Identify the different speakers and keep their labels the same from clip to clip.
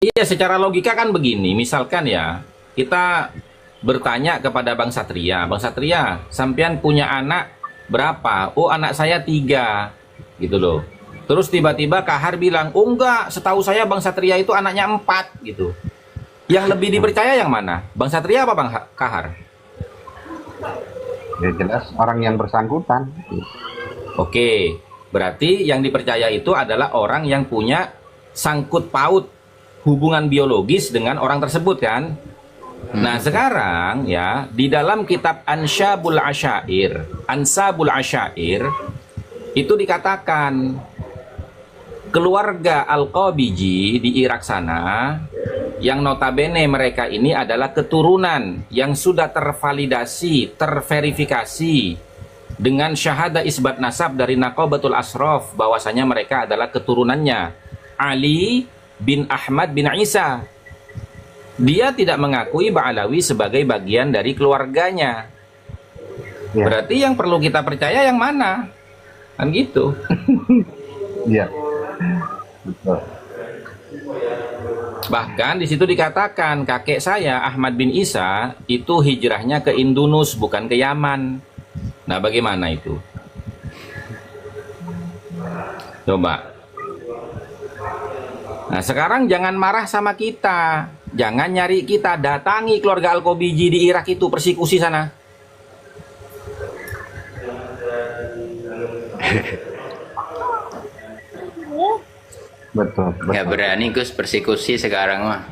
Speaker 1: Iya, secara logika kan begini, misalkan ya, kita bertanya kepada Bang Satria, sampean punya anak berapa? Oh, anak saya 3, gitu loh. Terus tiba-tiba Kahar bilang, oh enggak, setahu saya Bang Satria itu anaknya 4, gitu. Yang lebih dipercaya yang mana? Bang Satria apa Bang Kahar?
Speaker 2: Ya jelas orang yang bersangkutan.
Speaker 1: Oke, berarti yang dipercaya itu adalah orang yang punya sangkut paut hubungan biologis dengan orang tersebut kan. Nah sekarang ya di dalam kitab Ansabul Asyair itu dikatakan keluarga Al-Qabiji di Irak sana yang notabene mereka ini adalah keturunan yang sudah tervalidasi, terverifikasi dengan syahada isbat nasab dari Naqabatul Ashraf bahwasanya mereka adalah keturunannya Ali bin Ahmad bin Isa. Dia tidak mengakui Ba'alawi sebagai bagian dari keluarganya.
Speaker 2: Ya.
Speaker 1: Berarti yang perlu kita percaya yang mana? Kan gitu.
Speaker 2: Iya. Betul.
Speaker 1: Bahkan di situ dikatakan kakek saya Ahmad bin Isa itu hijrahnya ke Indunus bukan ke Yaman. Nah, bagaimana itu? Coba. Nah, sekarang jangan marah sama kita. Jangan nyari kita. Datangi keluarga Al-Qabiji di Irak itu, persekusi sana.
Speaker 2: Betul.
Speaker 3: Nggak berani Gus persekusi sekarang mah.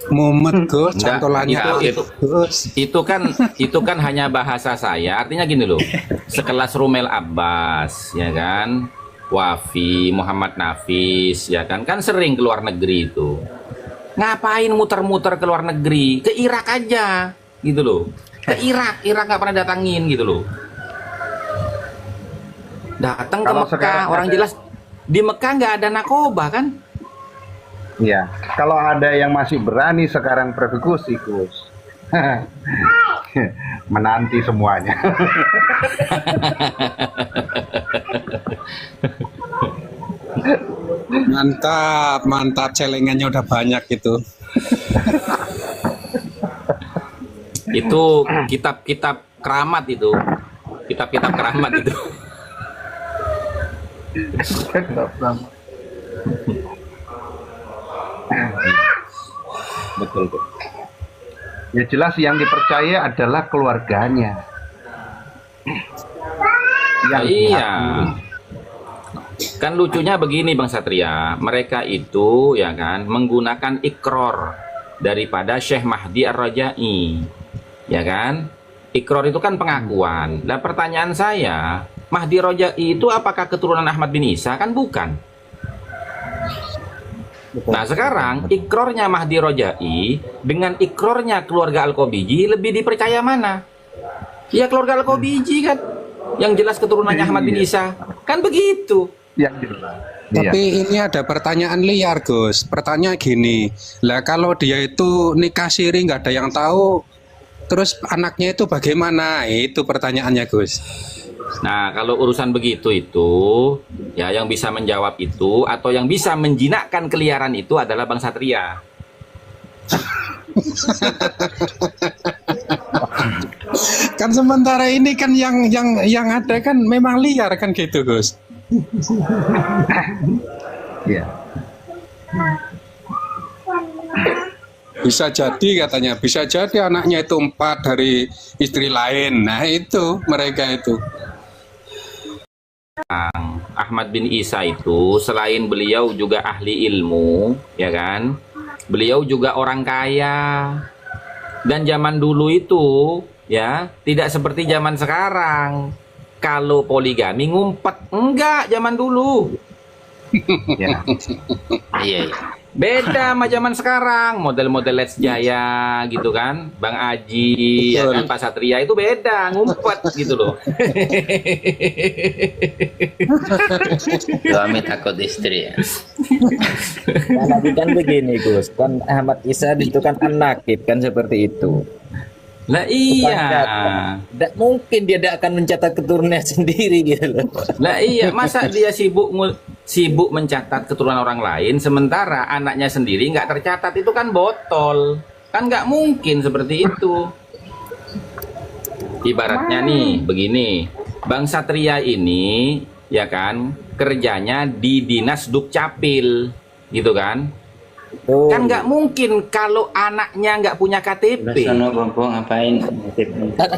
Speaker 4: Mumet Gus,
Speaker 1: Enggak,
Speaker 4: cantolannya Gus.
Speaker 1: itu kan hanya bahasa saya. Artinya gini loh. Sekelas Rumel Abbas, ya kan? Wafi, Muhammad Nafis, ya kan? Kan sering ke luar negeri itu. Ngapain muter-muter ke luar negeri? Ke Irak aja, gitu loh. Ke Irak nggak pernah datangin, gitu loh. Datang ke
Speaker 2: Kalau
Speaker 1: Mekah,
Speaker 2: sekarang
Speaker 1: orang
Speaker 2: ada-
Speaker 1: jelas di Mekah nggak ada narkoba kan?
Speaker 2: Iya. Kalau ada yang masih berani sekarang persekusi, Gus. Menanti semuanya.
Speaker 4: Mantap, mantap, celengannya udah banyak gitu.
Speaker 1: Itu kitab-kitab keramat itu. Kitab-kitab keramat itu.
Speaker 2: Betul, Gus. Ya jelas yang dipercaya adalah keluarganya. Yang
Speaker 1: Iya.
Speaker 2: diakui.
Speaker 1: Kan lucunya begini Bang Satria, mereka itu ya kan menggunakan ikror daripada Syekh Mahdi Ar-Rajai. Ya kan? Ikror itu kan pengakuan. Nah, pertanyaan saya, Mahdi Rajai itu apakah keturunan Ahmad bin Isa? Kan bukan. Nah, sekarang ikrornya Mahdi Rajai dengan ikrornya keluarga Al-Qabiji lebih dipercaya mana? Ya keluarga Al-Qabiji kan yang jelas keturunannya Ahmad bin Isa. Kan begitu.
Speaker 2: Yang jelas. Iya.
Speaker 4: Tapi ini ada pertanyaan liar Gus. Pertanyaan gini, lah kalau dia itu nikah siri nggak ada yang tahu, terus anaknya itu bagaimana? Itu pertanyaannya Gus.
Speaker 1: Nah, kalau urusan begitu itu, ya yang bisa menjawab itu atau yang bisa menjinakkan keliaran itu adalah Bang Satria.
Speaker 4: Kan sementara ini kan yang ada kan memang liar kan gitu Gus.
Speaker 2: Iya.
Speaker 4: Bisa jadi katanya, bisa jadi anaknya itu 4 dari istri lain. Nah itu mereka itu.
Speaker 1: Ahmad bin Isa itu selain beliau juga ahli ilmu, ya kan? Beliau juga orang kaya. Dan zaman dulu itu, ya, tidak seperti zaman sekarang. Kalau poligami ngumpet, enggak zaman dulu.
Speaker 2: Ya.
Speaker 3: Iya, iya.
Speaker 1: Beda sama zaman sekarang, model-model Let's Jaya gitu kan, Bang Aji, ya kan, Pak Satria itu beda, ngumpet gitu loh.
Speaker 3: Suami takut istri ya.
Speaker 5: Nah, tapi kan begini Gus, kan Ahmad Isa itu kan an-nakib kan seperti itu.
Speaker 1: Lah iya.
Speaker 5: Tidak mungkin dia tidak akan mencatat keturunannya sendiri gitu loh.
Speaker 1: Lah iya, masa dia sibuk mencatat keturunan orang lain sementara anaknya sendiri nggak tercatat, itu kan botol. Kan nggak mungkin seperti itu. Ibaratnya nih begini, Bang Satria ini ya kan kerjanya di Dinas Dukcapil gitu kan.
Speaker 5: Oh,
Speaker 1: Kan nggak mungkin kalau anaknya nggak punya KTP.
Speaker 3: Sono bompong ngapain?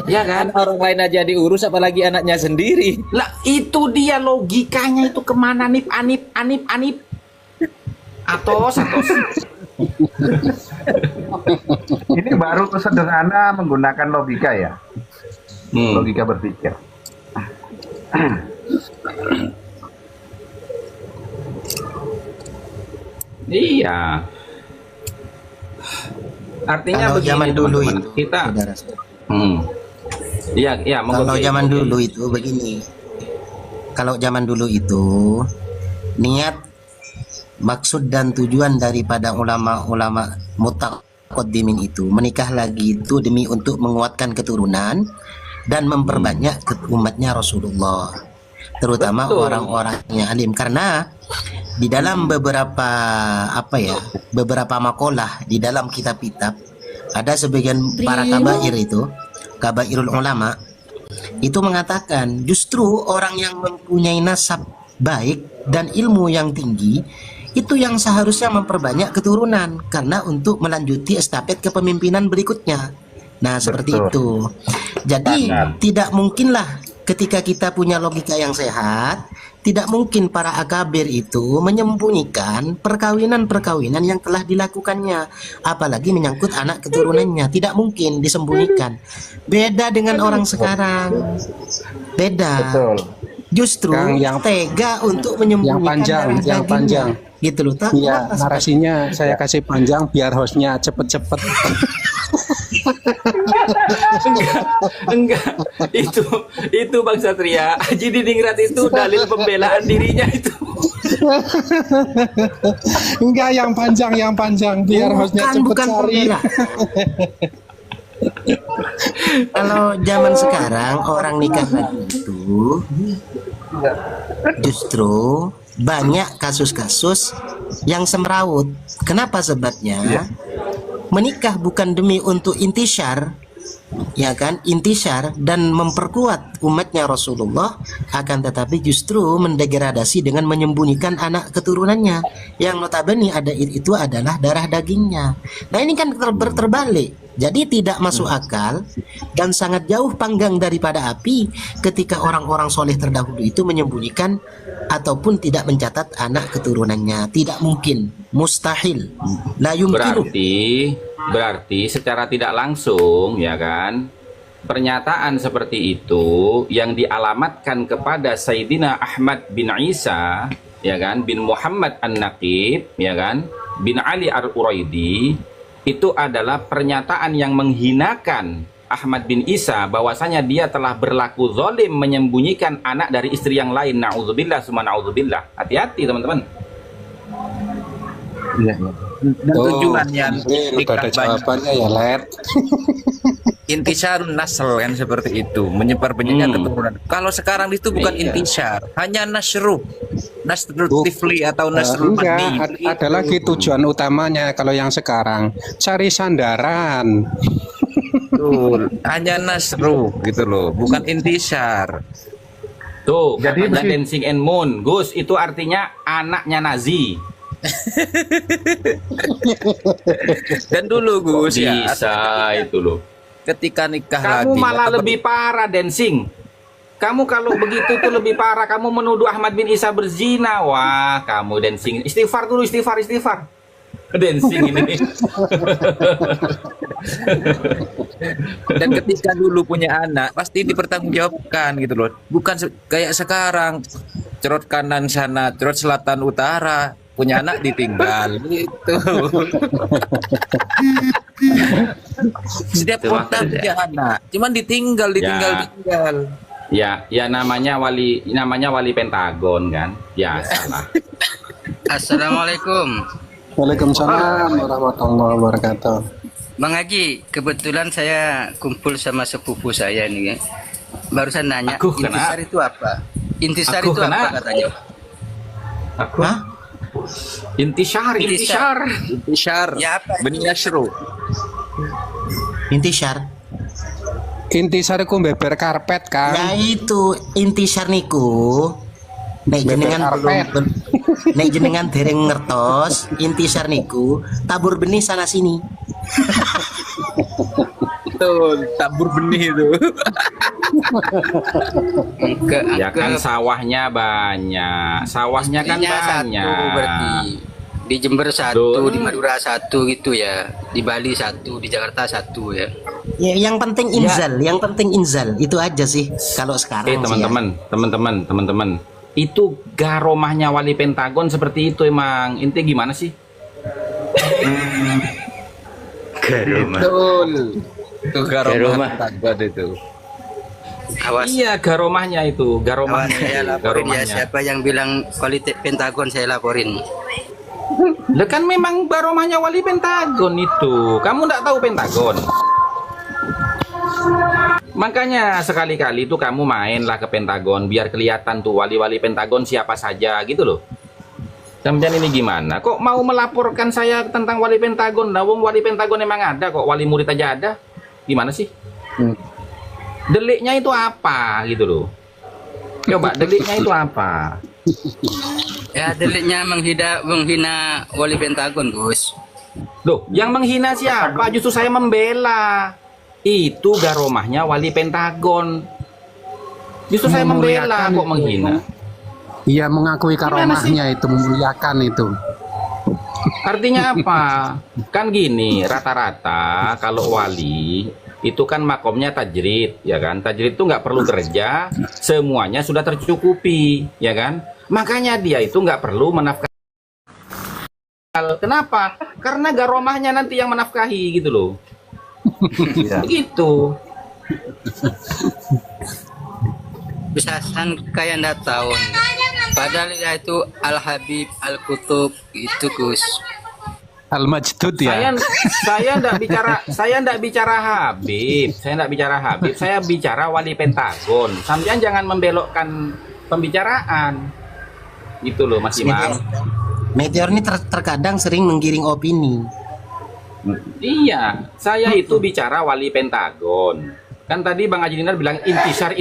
Speaker 1: Ya kan?
Speaker 5: orang lain aja diurus apalagi anaknya sendiri.
Speaker 1: Lah itu dia logikanya, itu kemana nih anip. Atos.
Speaker 2: Ini baru sederhana menggunakan logika ya, logika berpikir.
Speaker 1: Iya. Artinya
Speaker 6: Kalau
Speaker 1: begini
Speaker 6: zaman dulu
Speaker 1: teman-teman,
Speaker 6: itu,
Speaker 1: kita
Speaker 6: saudara-saudara.
Speaker 1: Iya, monggo.
Speaker 6: Kalau
Speaker 1: Ki.
Speaker 6: zaman dulu itu begini. Kalau zaman dulu itu niat, maksud dan tujuan daripada ulama-ulama mutaqaddimin itu menikah lagi itu demi untuk menguatkan keturunan dan memperbanyak umatnya Rasulullah, terutama
Speaker 1: Betul.
Speaker 6: orang-orang yang alim. Karena di dalam beberapa makalah di dalam kitab-kitab ada sebagian para kabairul ulama itu mengatakan justru orang yang mempunyai nasab baik dan ilmu yang tinggi itu yang seharusnya memperbanyak keturunan karena untuk melanjuti estafet kepemimpinan berikutnya. Nah, seperti
Speaker 2: Betul.
Speaker 6: itu. Jadi
Speaker 2: Sangat.
Speaker 6: tidak mungkinlah ketika kita punya logika yang sehat, tidak mungkin para akabir itu menyembunyikan perkawinan-perkawinan yang telah dilakukannya, apalagi menyangkut anak keturunannya. Tidak mungkin disembunyikan. Beda dengan orang sekarang. Beda.
Speaker 2: Betul.
Speaker 6: Justru
Speaker 4: Kang, yang-
Speaker 6: tega untuk menyembunyikan darah
Speaker 4: yang
Speaker 6: dagingnya.
Speaker 4: panjang.
Speaker 6: Gitu loh. Tak,
Speaker 4: Iya,
Speaker 6: kenapa
Speaker 4: narasinya saya kasih panjang biar hostnya cepet-cepet.
Speaker 1: Enggak. Itu Bang Satria. Haji Didingrat itu dalil pembelaan dirinya itu.
Speaker 4: Enggak, yang panjang biar hostnya cepet
Speaker 6: bukan
Speaker 4: cari.
Speaker 6: pembela. Kalau zaman sekarang orang nikah lagi itu justru banyak kasus-kasus yang semrawut. Kenapa sebabnya? Menikah bukan demi untuk intisyar, ya kan, intisyar dan memperkuat umatnya Rasulullah, akan tetapi justru mendegradasi dengan menyembunyikan anak keturunannya yang notabene itu adalah darah dagingnya. Nah, ini kan terbalik. Jadi tidak masuk akal dan sangat jauh panggang daripada api ketika orang-orang soleh terdahulu itu menyembunyikan ataupun tidak mencatat anak keturunannya. Tidak mungkin, mustahil, la yumkinu.
Speaker 1: Berarti secara tidak langsung ya kan, pernyataan seperti itu yang dialamatkan kepada Sayyidina Ahmad bin Isa ya kan, bin Muhammad An-Naqib ya kan, bin Ali Ar-Uraidi, itu adalah pernyataan yang menghinakan Ahmad bin Isa bahwasanya dia telah berlaku zalim menyembunyikan anak dari istri yang lain. Na'udzubillah summa na'udzubillah. Hati-hati teman-teman.
Speaker 2: Iya.
Speaker 5: Dan tujuannya
Speaker 4: Udah ada jawabannya ya, Let.
Speaker 5: intisar nasl kan seperti itu, menyebar-banyaknya keturunan. Kalau sekarang itu bukan
Speaker 1: Iya.
Speaker 5: intisar, hanya nasruh tifli atau nasrul
Speaker 4: Enggak,
Speaker 5: madni.
Speaker 4: ada lagi tujuan utamanya kalau yang sekarang cari sandaran.
Speaker 5: Betul, hanya nasruh gitu loh, bukan intisar.
Speaker 1: Tuh,
Speaker 2: Jadi
Speaker 1: katanya
Speaker 2: begitu.
Speaker 1: Dancing and Moon, Gus, itu artinya anaknya Nazi.
Speaker 5: Dan dulu Gus ya,
Speaker 1: Bisa itu loh.
Speaker 5: ketika nikah lagi
Speaker 1: Kamu malah
Speaker 5: atau
Speaker 1: lebih parah, Dancing. Kamu kalau begitu tuh lebih parah. Kamu menuduh Ahmad bin Isa berzina. Wah, kamu Dancing. Istighfar dulu, istighfar. Dancing ini.
Speaker 5: dan ketika dulu punya anak pasti dipertanggungjawabkan gitu loh, bukan kayak sekarang cerot kanan sana cerot selatan utara, punya anak ditinggal gitu. Setiap
Speaker 1: Itu
Speaker 5: kota
Speaker 1: maksudnya.
Speaker 5: punya anak cuman ditinggal.
Speaker 1: Ya namanya wali Pentagon kan. Biasalah.
Speaker 3: Assalamualaikum.
Speaker 4: Waalaikumsalam warahmatullahi wabarakatuh.
Speaker 7: Bang Haji, kebetulan saya kumpul sama sepupu saya nih. Barusan nanya,
Speaker 1: Aku kena.
Speaker 7: intisar itu apa? Intisar
Speaker 1: Aku
Speaker 7: itu apa
Speaker 1: kena.
Speaker 7: katanya?
Speaker 1: Aku
Speaker 6: Hah?
Speaker 1: intisar.
Speaker 5: Intisyar.
Speaker 7: Ya apa?
Speaker 5: Benih asyro.
Speaker 6: Intisar.
Speaker 4: Intisar iku beber karpet,
Speaker 6: Ya
Speaker 4: Kang.
Speaker 6: itu intisar niku. Nek jenengan
Speaker 4: karpet.
Speaker 6: nek jenengan dereng ngertos, intisar niku tabur benih sana sini.
Speaker 5: Betul, tabur benih itu.
Speaker 1: Ya kan sawahnya banyak. Sawahnya kan
Speaker 7: Istrinya satu
Speaker 1: banyak.
Speaker 7: berarti. Di Jember satu,
Speaker 1: Betul.
Speaker 7: di Madura satu gitu ya. Di Bali satu, di Jakarta satu ya.
Speaker 6: Ya, yang penting inzal, yang penting inzal itu aja sih kalau sekarang sih ya.
Speaker 1: Teman-teman. Itu garomahnya wali Pentagon seperti itu emang. Inti gimana sih?
Speaker 3: Garoma.
Speaker 5: Betul. Itu
Speaker 3: Garoma.
Speaker 5: garoma Pentagon itu.
Speaker 7: Awas,
Speaker 1: Iya, garomahnya itu,
Speaker 7: awas
Speaker 1: garomahnya.
Speaker 7: saya
Speaker 1: itu,
Speaker 7: laporin ya.
Speaker 1: garomahnya.
Speaker 7: Siapa yang bilang kualitas Pentagon saya laporin.
Speaker 1: Lah kan memang garomahnya wali Pentagon itu. Kamu nggak tahu Pentagon? Makanya sekali-kali itu kamu mainlah ke Pentagon biar kelihatan tuh wali-wali Pentagon siapa saja gitu loh. Kemudian ini gimana? Kok mau melaporkan saya tentang wali Pentagon? Nah, wong wali Pentagon emang ada kok, wali murid aja ada. Gimana sih? Deliknya itu apa gitu loh? Coba deliknya itu apa?
Speaker 7: Ya deliknya menghina wali Pentagon, Gus.
Speaker 1: Loh, yang menghina siapa? Justru saya membela. Itu garomahnya wali Pentagon. Justru saya membela kok menghina.
Speaker 4: Iya, mengakui karomahnya itu, memuliakan itu.
Speaker 1: Artinya apa? Kan gini, rata-rata kalau wali itu kan makomnya tajrid, ya kan? Tajrid itu nggak perlu kerja, semuanya sudah tercukupi, ya kan? Makanya dia itu nggak perlu menafkahi. Kenapa? Karena garomahnya nanti yang menafkahi gitu loh.
Speaker 2: Iya.
Speaker 1: Begitu.
Speaker 7: Bisa kayak ndak tahu. Padahal ya itu Al-Habib, Al-Kutub itu, Gus.
Speaker 4: Al-Majdud ya.
Speaker 1: Saya ndak bicara Habib, saya bicara wali Pentagon. Sampean jangan membelokkan pembicaraan. Gitu loh Mas Imam.
Speaker 6: Meteor ini terkadang sering menggiring opini.
Speaker 1: Iya, saya itu bicara wali Pentagon. Kan tadi Bang Haji Dinar bilang intisar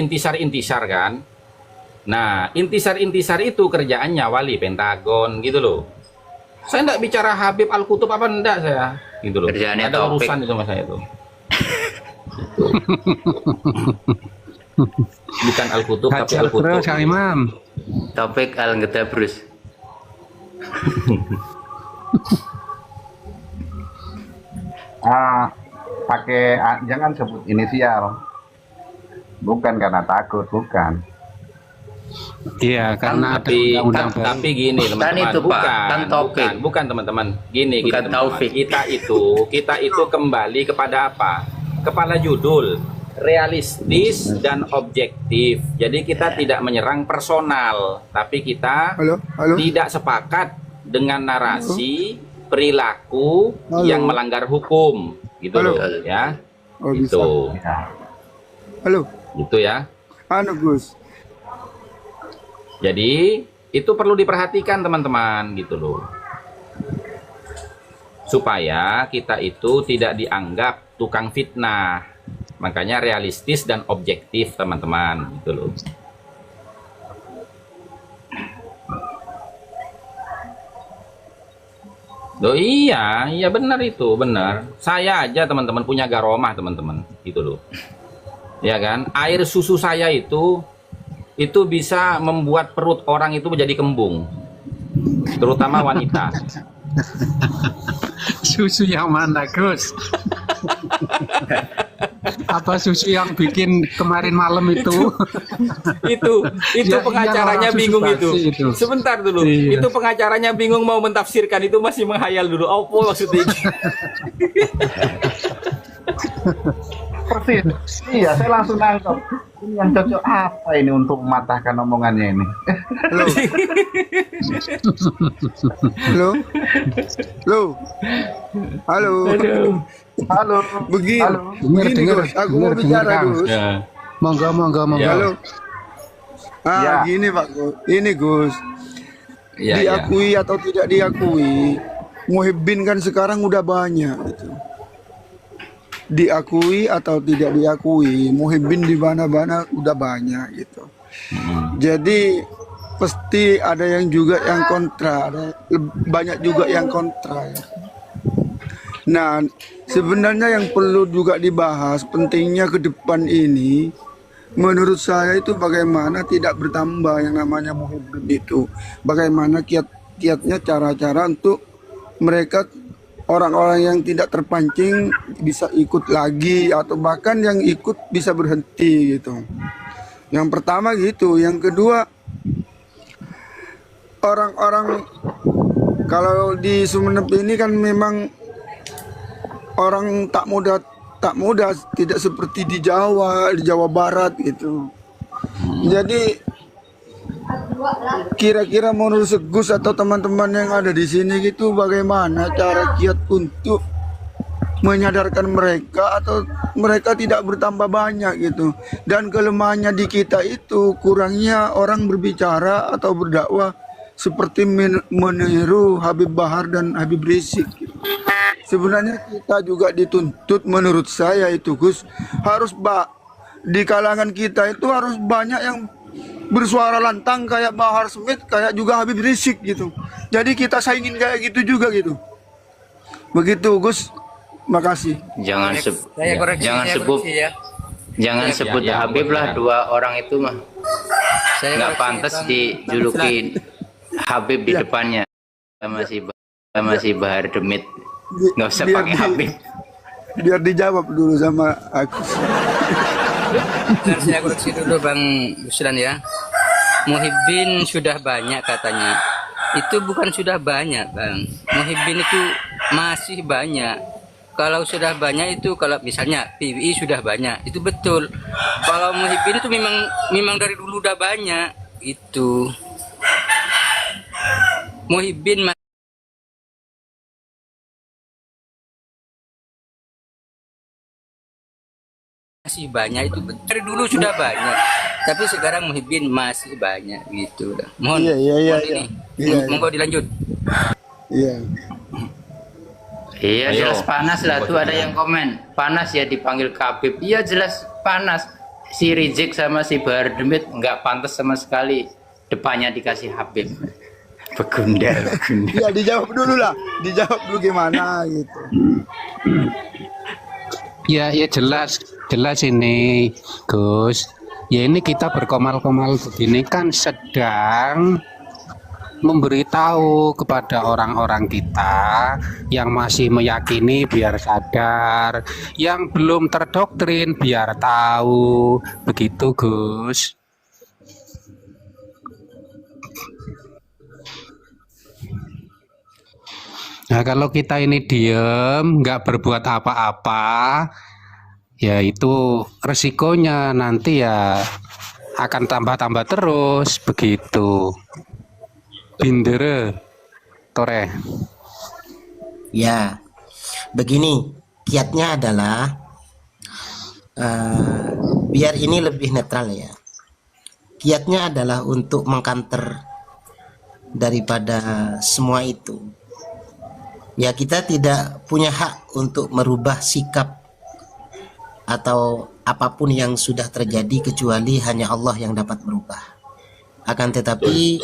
Speaker 1: kan. Nah, intisar itu kerjaannya wali Pentagon gitu loh. Saya enggak bicara Habib Al-Kutub apa enggak saya. Gitu loh.
Speaker 3: Kerjaannya
Speaker 1: Ada
Speaker 3: topik.
Speaker 1: urusan itu mas saya itu. Bukan Al-Kutub tapi
Speaker 4: Hajar
Speaker 1: Al-Kutub.
Speaker 4: terus, Kang Imam.
Speaker 3: Topik Al-Ngedabrus.
Speaker 2: Jangan sebut inisial. Bukan karena takut, bukan.
Speaker 4: Iya, karena ada
Speaker 1: Tapi
Speaker 4: undang-undang baru.
Speaker 1: tapi gini teman-teman,
Speaker 3: itu, Pak. Kan Taufik.
Speaker 1: bukan teman-teman. Gini
Speaker 3: Bukan
Speaker 1: teman-teman.
Speaker 3: Taufik.
Speaker 1: Kita itu kembali kepada apa? Kepala judul realistis dan objektif. Jadi kita tidak menyerang personal, tapi kita tidak sepakat dengan narasi perilaku yang melanggar hukum, gitu loh, ya. Gitu.
Speaker 2: Ya.
Speaker 1: Gitu ya. Jadi itu perlu diperhatikan teman-teman gitu loh. Supaya kita itu tidak dianggap tukang fitnah. Makanya realistis dan objektif teman-teman gitu loh. Loh iya benar itu, benar. Saya aja teman-teman punya garomah teman-teman gitu loh. Ya kan? Air susu saya itu bisa membuat perut orang itu menjadi kembung. Terutama wanita.
Speaker 4: Susu yang mana, Gus? Apa susu yang bikin kemarin malam itu?
Speaker 1: itu
Speaker 4: Ya,
Speaker 1: pengacaranya
Speaker 4: iyalah,
Speaker 1: bingung
Speaker 4: susu basi
Speaker 1: itu.
Speaker 4: itu.
Speaker 1: Sebentar dulu.
Speaker 4: Iya.
Speaker 1: Itu pengacaranya bingung mau mentafsirkan, itu masih menghayal dulu. Apa maksudnya?
Speaker 2: Persis. Iya, saya langsung nangkep. Ini yang cocok apa ini untuk mematahkan omongannya ini?
Speaker 8: Halo.
Speaker 2: Halo.
Speaker 8: Begini,
Speaker 4: Dengar,
Speaker 8: Gus, aku
Speaker 4: dengar,
Speaker 8: mau bicara
Speaker 4: Kang.
Speaker 8: Gus.
Speaker 1: Ya.
Speaker 4: Monggo, monggo, monggo.
Speaker 8: Halo.
Speaker 2: Ya.
Speaker 8: Gini Pak Gus. Ini Gus,
Speaker 1: Ya, ya.
Speaker 8: diakui atau tidak diakui, Muhibbin kan sekarang udah banyak gitu. Diakui atau tidak diakui, Muhibbin di mana-mana udah banyak gitu. Jadi pasti ada yang juga yang kontra, banyak juga yang kontra ya. Nah, sebenarnya yang perlu juga dibahas pentingnya ke depan ini, menurut saya itu bagaimana tidak bertambah yang namanya muhibbin itu. Bagaimana kiat-kiatnya, cara-cara untuk mereka orang-orang yang tidak terpancing bisa ikut lagi atau bahkan yang ikut bisa berhenti gitu. Yang pertama gitu, yang kedua orang-orang kalau di Sumeneb ini kan memang orang tak mudah, tidak seperti di Jawa Barat gitu. Jadi kira-kira menurut Gus atau teman-teman yang ada di sini gitu, bagaimana cara kiat untuk menyadarkan mereka atau mereka tidak bertambah banyak gitu. Dan kelemahannya di kita itu kurangnya orang berbicara atau berdakwah seperti meniru Habib Bahar dan Habib Rizik gitu. Sebenarnya kita juga dituntut menurut saya itu Gus, harus di kalangan kita itu harus banyak yang bersuara lantang kayak Bahar Smith, kayak juga Habib Rizik gitu. Jadi kita saingin kayak gitu juga gitu. Begitu Gus. Makasih.
Speaker 3: Jangan
Speaker 7: Saya
Speaker 3: sebut
Speaker 7: koreksi ya.
Speaker 3: jangan sebut
Speaker 1: ya,
Speaker 3: Habib lah, dua orang itu mah
Speaker 7: Saya
Speaker 3: nggak
Speaker 7: koreksi,
Speaker 3: pantas
Speaker 7: Bang.
Speaker 3: dijuluki Habib di depannya. Masih Bahar Demit, nggak usah
Speaker 8: Biar
Speaker 3: pakai Habib.
Speaker 8: Biar dijawab dulu sama aku.
Speaker 7: Bentar, saya koreksi dulu Bang Ruslan ya. Muhibbin sudah banyak katanya. Itu bukan sudah banyak Bang. Muhibbin itu masih banyak. Kalau sudah banyak itu, kalau misalnya PWI sudah banyak, itu betul. Kalau Muhibbin itu memang dari dulu udah banyak. Itu Muhibbin masih banyak, itu betul. Dari dulu sudah banyak. Tapi sekarang Muhibbin masih banyak gitu. Mohon,
Speaker 8: Iya.
Speaker 7: ini.
Speaker 8: Iya.
Speaker 7: Monggo dilanjut.
Speaker 8: Iya.
Speaker 3: Iya,
Speaker 1: Ayo.
Speaker 3: jelas panas lah. Tuh ada yang komen, panas ya dipanggil Habib. Iya jelas panas. Si Rizik sama si Bahar Demit nggak pantas sama sekali depannya dikasih Habib. Begundal.
Speaker 8: Iya, dijawab dulu lah. Dijawab dulu gimana gitu.
Speaker 4: Ya jelas ini Gus. Ya ini kita berkomal-komal begini kan sedang memberitahu kepada orang-orang kita yang masih meyakini biar sadar, yang belum terdoktrin biar tahu, begitu Gus. Nah kalau kita ini diem nggak berbuat apa-apa, ya itu resikonya nanti ya akan tambah-tambah terus begitu. Bindere Tore.
Speaker 6: Ya, begini kiatnya adalah biar ini lebih netral ya. Kiatnya adalah untuk mengkanter daripada semua itu. Ya kita tidak punya hak untuk merubah sikap atau apapun yang sudah terjadi kecuali hanya Allah yang dapat merubah. Akan tetapi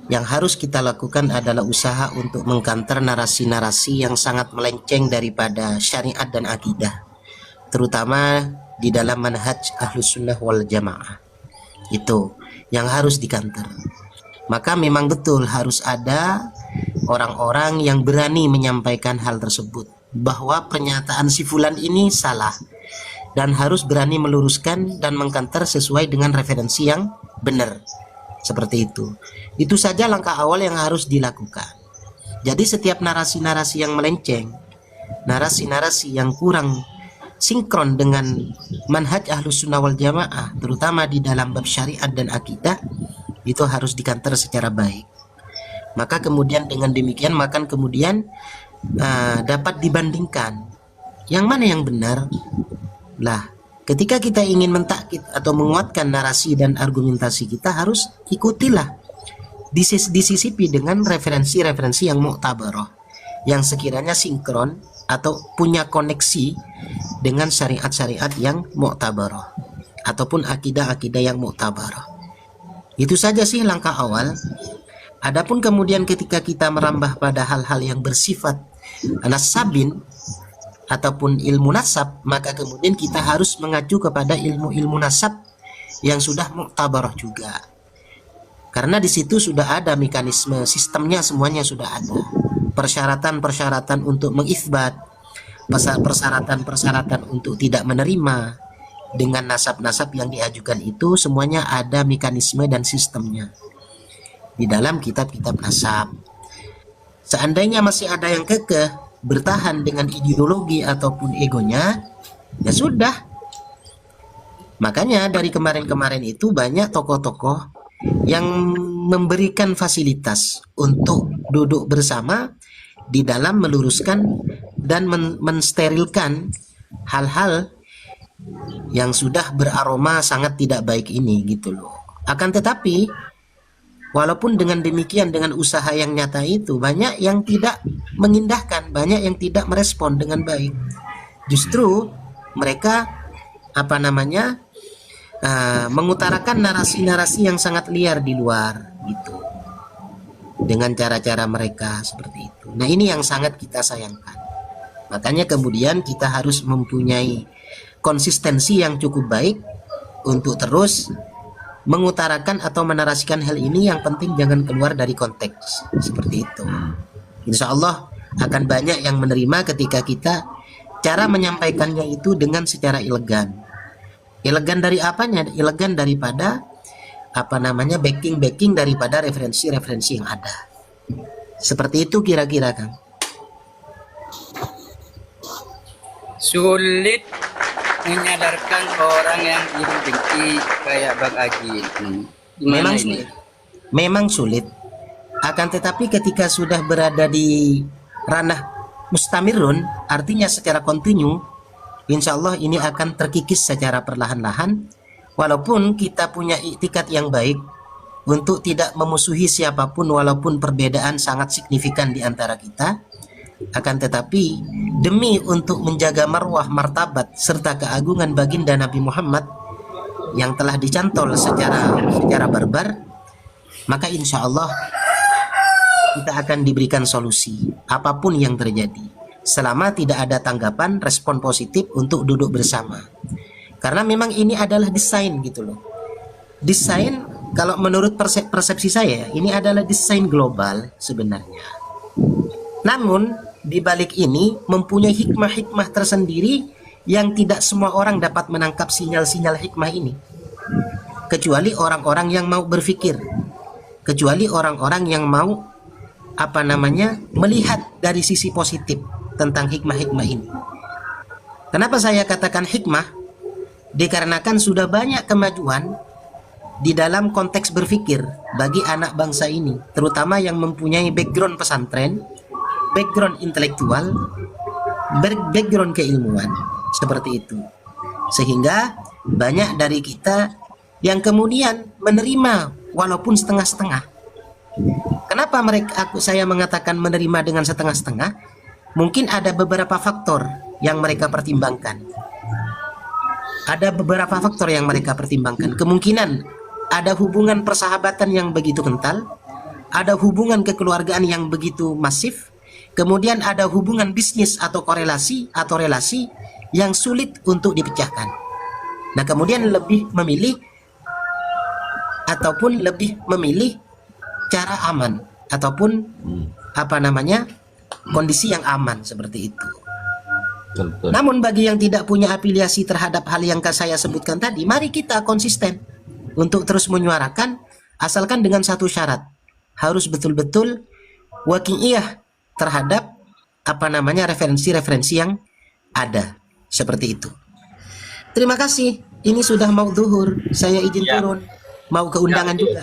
Speaker 6: yang harus kita lakukan adalah usaha untuk mengkanter narasi-narasi yang sangat melenceng daripada syariat dan akidah, terutama di dalam manhaj Ahlus Sunnah wal Jamaah. Itu yang harus dikanter. Maka memang betul harus ada orang-orang yang berani menyampaikan hal tersebut, bahwa pernyataan si fulan ini salah, dan harus berani meluruskan dan mengkanter sesuai dengan referensi yang benar. Seperti itu. Itu saja langkah awal yang harus dilakukan. Jadi setiap narasi-narasi yang melenceng, narasi-narasi yang kurang sinkron dengan manhaj Ahlus Sunnah wal Jamaah, terutama di dalam bab syariat dan akidah, itu harus dikanter secara baik. Maka kemudian dengan demikian, maka kemudian dapat dibandingkan yang mana yang benar? Lah, ketika kita ingin mentakkid atau menguatkan narasi dan argumentasi kita, harus ikutilah, disisipi dengan referensi-referensi yang mu'tabarah, yang sekiranya sinkron atau punya koneksi dengan syariat-syariat yang mu'tabarah ataupun akidah-akidah yang mu'tabarah. Itu saja sih langkah awal. Adapun kemudian ketika kita merambah pada hal-hal yang bersifat nasabin ataupun ilmu nasab, maka kemudian kita harus mengacu kepada ilmu-ilmu nasab yang sudah mu'tabarah juga. Karena di situ sudah ada mekanisme, sistemnya semuanya sudah ada. Persyaratan-persyaratan untuk mengisbat, persyaratan-persyaratan untuk tidak menerima dengan nasab-nasab yang diajukan itu semuanya ada mekanisme dan sistemnya di dalam kitab-kitab nasab. Seandainya masih ada yang kekeh bertahan dengan ideologi ataupun egonya, ya sudah. Makanya dari kemarin-kemarin itu banyak tokoh-tokoh yang memberikan fasilitas untuk duduk bersama di dalam meluruskan dan mensterilkan hal-hal yang sudah beraroma sangat tidak baik ini gitu loh. Akan tetapi walaupun dengan demikian, dengan usaha yang nyata itu, banyak yang tidak mengindahkan, banyak yang tidak merespon dengan baik. Justru mereka mengutarakan narasi-narasi yang sangat liar di luar gitu, dengan cara-cara mereka seperti itu. Nah, ini yang sangat kita sayangkan. Makanya kemudian kita harus mempunyai konsistensi yang cukup baik untuk terus mengutarakan atau menarasikan hal ini. Yang penting jangan keluar dari konteks seperti itu. Insya Allah akan banyak yang menerima ketika kita cara menyampaikannya itu dengan secara elegan. Elegan dari apanya? Elegan daripada backing daripada referensi-referensi yang ada. Seperti itu kira-kira, Kang.
Speaker 7: Sulit menyadarkan orang yang iri dengki kayak Bang Aji.
Speaker 6: Memang sulit. Memang sulit. Akan tetapi ketika sudah berada di ranah mustamirun, artinya secara kontinu, insya Allah ini akan terkikis secara perlahan-lahan. Walaupun kita punya iktikad yang baik untuk tidak memusuhi siapapun walaupun perbedaan sangat signifikan di antara kita, akan tetapi demi untuk menjaga marwah, martabat serta keagungan baginda Nabi Muhammad yang telah dicantol secara barbar, maka insya Allah kita akan diberikan solusi apapun yang terjadi, selama tidak ada tanggapan respon positif untuk duduk bersama. Karena memang ini adalah desain gitu loh. Desain, kalau menurut persepsi saya, ini adalah desain global sebenarnya. Namun di balik ini mempunyai hikmah-hikmah tersendiri yang tidak semua orang dapat menangkap sinyal-sinyal hikmah ini, kecuali orang-orang yang mau berpikir, kecuali orang-orang yang mau melihat dari sisi positif tentang hikmah-hikmah ini. Kenapa saya katakan hikmah? Dikarenakan sudah banyak kemajuan di dalam konteks berpikir bagi anak bangsa ini, terutama yang mempunyai background pesantren, background intelektual, background keilmuan seperti itu. Sehingga banyak dari kita yang kemudian menerima walaupun setengah-setengah. Kenapa saya mengatakan menerima dengan setengah-setengah? Mungkin ada beberapa faktor yang mereka pertimbangkan. Ada beberapa faktor yang mereka pertimbangkan. Kemungkinan ada hubungan persahabatan yang begitu kental, ada hubungan kekeluargaan yang begitu masif, kemudian ada hubungan bisnis atau relasi yang sulit untuk dipecahkan. Nah, kemudian lebih memilih cara aman ataupun kondisi yang aman seperti itu.
Speaker 1: Betul.
Speaker 6: Namun bagi yang tidak punya afiliasi terhadap hal yang saya sebutkan tadi, mari kita konsisten untuk terus menyuarakan, asalkan dengan satu syarat, harus betul-betul waqi'iyah terhadap referensi-referensi yang ada seperti itu. Terima kasih. Ini sudah mau zuhur, saya izin turun, mau ke undangan juga.